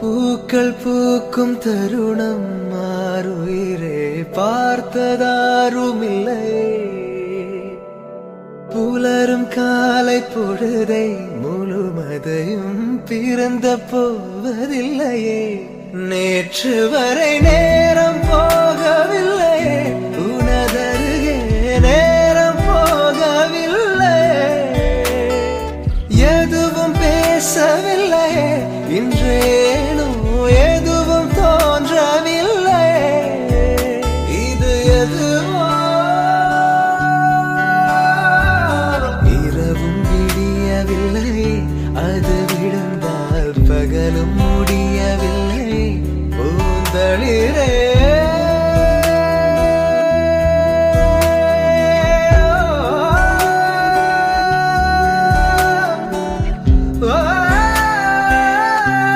பூக்கள் பூக்கும் தருணம் மாறுயிரே பார்த்ததாருமில்லை. புலரும் காலை பொழுதை முழுமதையும் பிறந்த போவதில்லையே. நேற்று வரை நேரம் போகவில்லையே, உனதருகே நேரம் போகவில்லை. எதுவும் பேசவில்லையே, இன்றேனோ எதுவும் தோன்றவில்லை. இது எதுவோ இரவும் விடியவில்லை, அது விழுந்தால் பகலும் முடியவில்லை. பூந்தளிரே